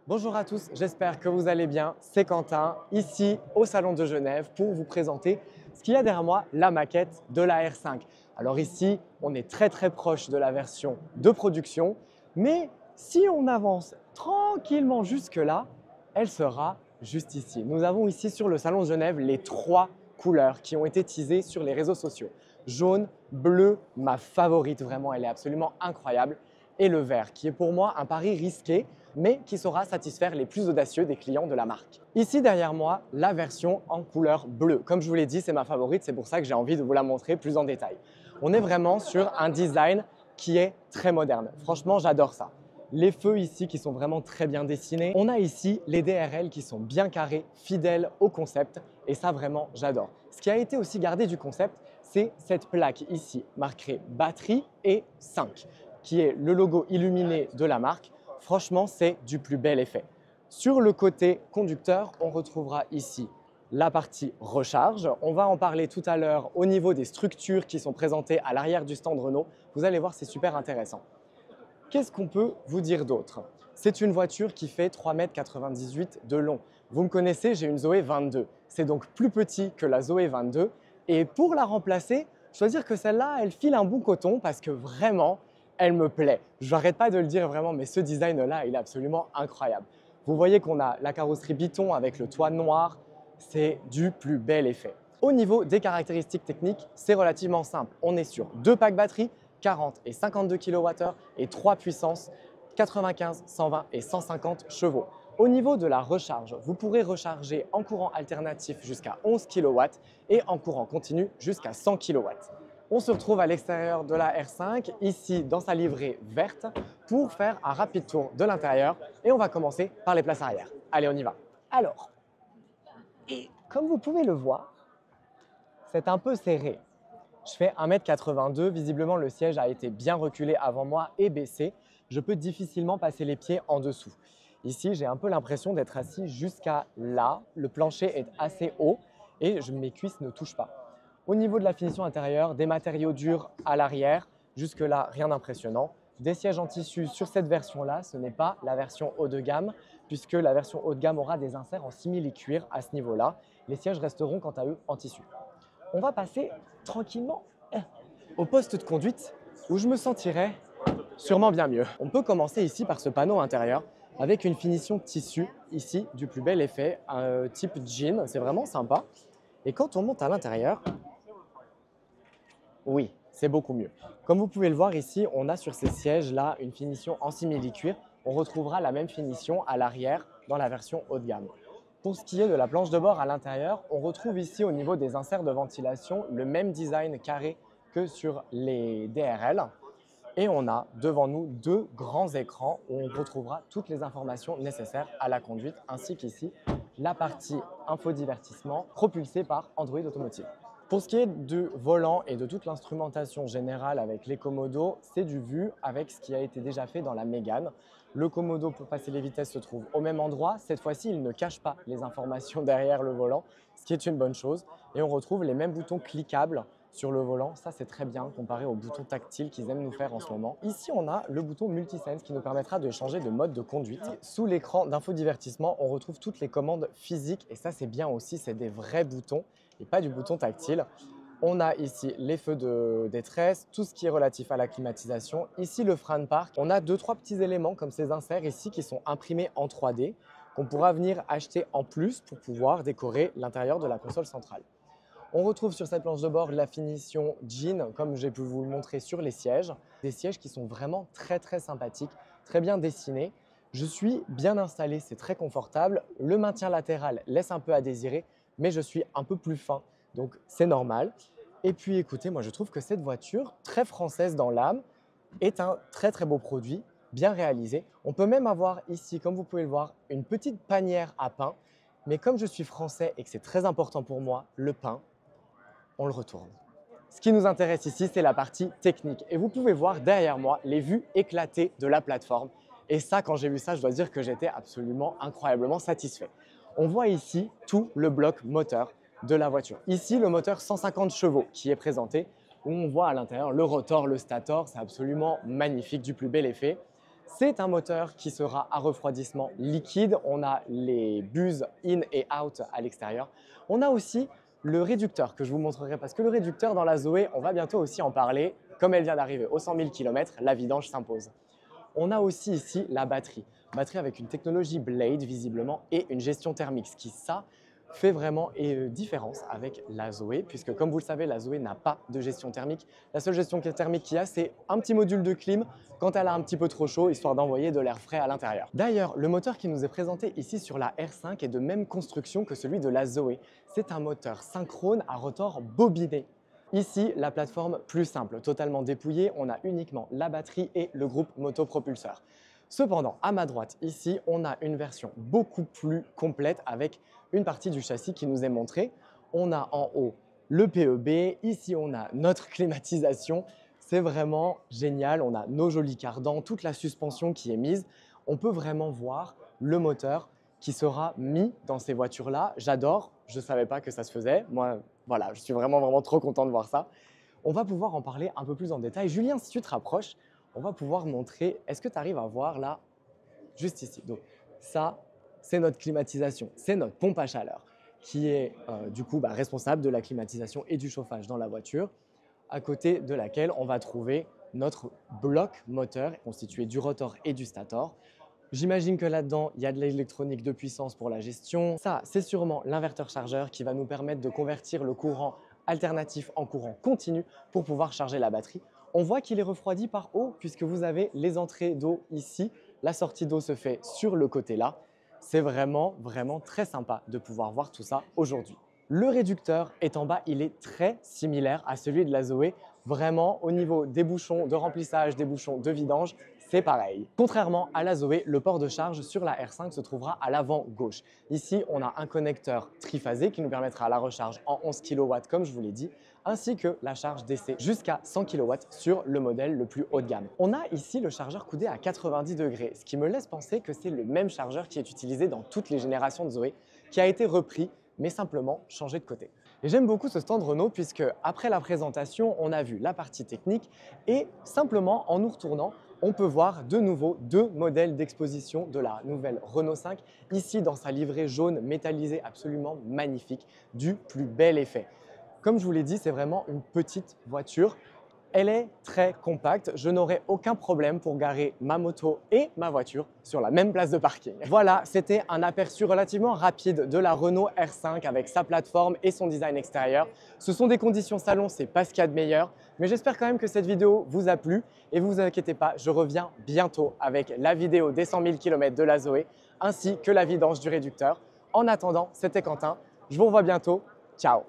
Bonjour à tous, j'espère que vous allez bien. C'est Quentin, ici au Salon de Genève pour vous présenter ce qu'il y a derrière moi, la maquette de la R5. Alors ici, on est très proche de la version de production, mais si on avance tranquillement jusque-là, elle sera juste ici. Nous avons ici sur le Salon de Genève les trois couleurs qui ont été teasées sur les réseaux sociaux. Jaune, bleu, ma favorite vraiment, elle est absolument incroyable, et le vert qui est pour moi un pari risqué mais qui saura satisfaire les plus audacieux des clients de la marque. Ici derrière moi, la version en couleur bleue. Comme je vous l'ai dit, c'est ma favorite, c'est pour ça que j'ai envie de vous la montrer plus en détail. On est vraiment sur un design qui est très moderne. Franchement, j'adore ça. Les feux ici qui sont vraiment très bien dessinés. On a ici les DRL qui sont bien carrés, fidèles au concept et ça vraiment j'adore. Ce qui a été aussi gardé du concept, c'est cette plaque ici marquée batterie et 5 qui est le logo illuminé de la marque. Franchement, c'est du plus bel effet. Sur le côté conducteur, on retrouvera ici la partie recharge. On va en parler tout à l'heure au niveau des structures qui sont présentées à l'arrière du stand Renault. Vous allez voir, c'est super intéressant. Qu'est-ce qu'on peut vous dire d'autre? C'est une voiture qui fait 3,98 m de long. Vous me connaissez, j'ai une Zoé 22. C'est donc plus petit que la Zoé 22. Et pour la remplacer, je dois dire que celle-là, elle file un bon coton parce que vraiment, elle me plaît. Je n'arrête pas de le dire vraiment, mais ce design-là, il est absolument incroyable. Vous voyez qu'on a la carrosserie Biton avec le toit noir. C'est du plus bel effet. Au niveau des caractéristiques techniques, c'est relativement simple. On est sur deux packs batterie, 40 et 52 kWh et 3 puissances, 95, 120 et 150 chevaux. Au niveau de la recharge, vous pourrez recharger en courant alternatif jusqu'à 11 kW et en courant continu jusqu'à 100 kW. On se retrouve à l'extérieur de la R5, ici dans sa livrée verte, pour faire un rapide tour de l'intérieur et on va commencer par les places arrière. Allez, on y va. Alors, et comme vous pouvez le voir, c'est un peu serré. Je fais 1,82 m, visiblement le siège a été bien reculé avant moi et baissé. Je peux difficilement passer les pieds en dessous. Ici, j'ai un peu l'impression d'être assis jusqu'à là. Le plancher est assez haut et mes cuisses ne touchent pas. Au niveau de la finition intérieure, des matériaux durs à l'arrière, jusque-là, rien d'impressionnant. Des sièges en tissu sur cette version-là, ce n'est pas la version haut de gamme, puisque la version haut de gamme aura des inserts en simili-cuir à ce niveau-là. Les sièges resteront quant à eux en tissu. On va passer tranquillement au poste de conduite où je me sentirai sûrement bien mieux. On peut commencer ici par ce panneau intérieur avec une finition tissu ici du plus bel effet, type jean, c'est vraiment sympa. Et quand on monte à l'intérieur, oui, c'est beaucoup mieux. Comme vous pouvez le voir ici, on a sur ces sièges-là une finition en simili-cuir. On retrouvera la même finition à l'arrière dans la version haut de gamme. Pour ce qui est de la planche de bord à l'intérieur, on retrouve ici au niveau des inserts de ventilation le même design carré que sur les DRL. Et on a devant nous deux grands écrans où on retrouvera toutes les informations nécessaires à la conduite, ainsi qu'ici la partie infodivertissement propulsée par Android Automotive. Pour ce qui est du volant et de toute l'instrumentation générale avec les commodos, c'est du vu avec ce qui a été déjà fait dans la Mégane. Le commodo pour passer les vitesses se trouve au même endroit. Cette fois-ci, il ne cache pas les informations derrière le volant, ce qui est une bonne chose. Et on retrouve les mêmes boutons cliquables sur le volant. Ça, c'est très bien comparé aux boutons tactiles qu'ils aiment nous faire en ce moment. Ici, on a le bouton Multisense qui nous permettra de changer de mode de conduite. Sous l'écran d'infodivertissement, on retrouve toutes les commandes physiques et ça, c'est bien aussi, c'est des vrais boutons et pas du bouton tactile. On a ici les feux de détresse, tout ce qui est relatif à la climatisation. Ici, le frein de parc. On a 2-3 petits éléments comme ces inserts ici qui sont imprimés en 3D qu'on pourra venir acheter en plus pour pouvoir décorer l'intérieur de la console centrale. On retrouve sur cette planche de bord la finition jean, comme j'ai pu vous le montrer sur les sièges. Des sièges qui sont vraiment très sympathiques, très bien dessinés. Je suis bien installé, c'est très confortable. Le maintien latéral laisse un peu à désirer, mais je suis un peu plus fin, donc c'est normal. Et puis écoutez, moi je trouve que cette voiture, très française dans l'âme, est un très beau produit, bien réalisé. On peut même avoir ici, comme vous pouvez le voir, une petite panière à pain. Mais comme je suis français et que c'est très important pour moi, le pain, on le retourne. Ce qui nous intéresse ici, c'est la partie technique. Et vous pouvez voir derrière moi les vues éclatées de la plateforme. Et ça, quand j'ai vu ça, je dois dire que j'étais absolument incroyablement satisfait. On voit ici tout le bloc moteur de la voiture. Ici, le moteur 150 chevaux qui est présenté, où on voit à l'intérieur le rotor, le stator. C'est absolument magnifique, du plus bel effet. C'est un moteur qui sera à refroidissement liquide. On a les buses in et out à l'extérieur. On a aussi le réducteur que je vous montrerai parce que le réducteur dans la Zoé, on va bientôt aussi en parler. Comme elle vient d'arriver aux 100 000 km, la vidange s'impose. On a aussi ici la batterie. Batterie avec une technologie Blade visiblement et une gestion thermique, ce qui ça fait vraiment différence avec la Zoé, puisque comme vous le savez, la Zoé n'a pas de gestion thermique. La seule gestion thermique qu'il y a, c'est un petit module de clim quand elle a un petit peu trop chaud, histoire d'envoyer de l'air frais à l'intérieur. D'ailleurs, le moteur qui nous est présenté ici sur la R5 est de même construction que celui de la Zoé. C'est un moteur synchrone à rotor bobiné. Ici, la plateforme plus simple, totalement dépouillée, on a uniquement la batterie et le groupe motopropulseur. Cependant, à ma droite, ici, on a une version beaucoup plus complète avec une partie du châssis qui nous est montrée. On a en haut le PEB, ici on a notre climatisation. C'est vraiment génial, on a nos jolis cardans, toute la suspension qui est mise. On peut vraiment voir le moteur qui sera mis dans ces voitures-là. J'adore, je ne savais pas que ça se faisait. Moi, voilà, je suis vraiment trop content de voir ça. On va pouvoir en parler un peu plus en détail. Julien, si tu te rapproches, on va pouvoir montrer, est-ce que tu arrives à voir là, juste ici. Donc ça, c'est notre climatisation, c'est notre pompe à chaleur qui est du coup responsable de la climatisation et du chauffage dans la voiture, à côté de laquelle on va trouver notre bloc moteur constitué du rotor et du stator. J'imagine que là-dedans, il y a de l'électronique de puissance pour la gestion. Ça, c'est sûrement l'inverteur chargeur qui va nous permettre de convertir le courant alternatif en courant continu pour pouvoir charger la batterie. On voit qu'il est refroidi par eau puisque vous avez les entrées d'eau ici. La sortie d'eau se fait sur le côté là. C'est vraiment très sympa de pouvoir voir tout ça aujourd'hui. Le réducteur est en bas, il est très similaire à celui de la Zoé. Vraiment, au niveau des bouchons de remplissage, des bouchons de vidange, c'est pareil. Contrairement à la Zoé, le port de charge sur la R5 se trouvera à l'avant gauche. Ici, on a un connecteur triphasé qui nous permettra la recharge en 11 kW comme je vous l'ai dit, ainsi que la charge DC jusqu'à 100 kW sur le modèle le plus haut de gamme. On a ici le chargeur coudé à 90 degrés, ce qui me laisse penser que c'est le même chargeur qui est utilisé dans toutes les générations de Zoé, qui a été repris mais simplement changé de côté. Et j'aime beaucoup ce stand Renault puisque après la présentation, on a vu la partie technique et simplement en nous retournant, on peut voir de nouveau deux modèles d'exposition de la nouvelle Renault 5, ici dans sa livrée jaune métallisée absolument magnifique, du plus bel effet. Comme je vous l'ai dit, c'est vraiment une petite voiture. Elle est très compacte, je n'aurai aucun problème pour garer ma moto et ma voiture sur la même place de parking. Voilà, c'était un aperçu relativement rapide de la Renault R5 avec sa plateforme et son design extérieur. Ce sont des conditions salon, c'est pas ce qu'il y a de meilleur, mais j'espère quand même que cette vidéo vous a plu et vous inquiétez pas, je reviens bientôt avec la vidéo des 100 000 km de la Zoé ainsi que la vidange du réducteur. En attendant, c'était Quentin, je vous revois bientôt, ciao!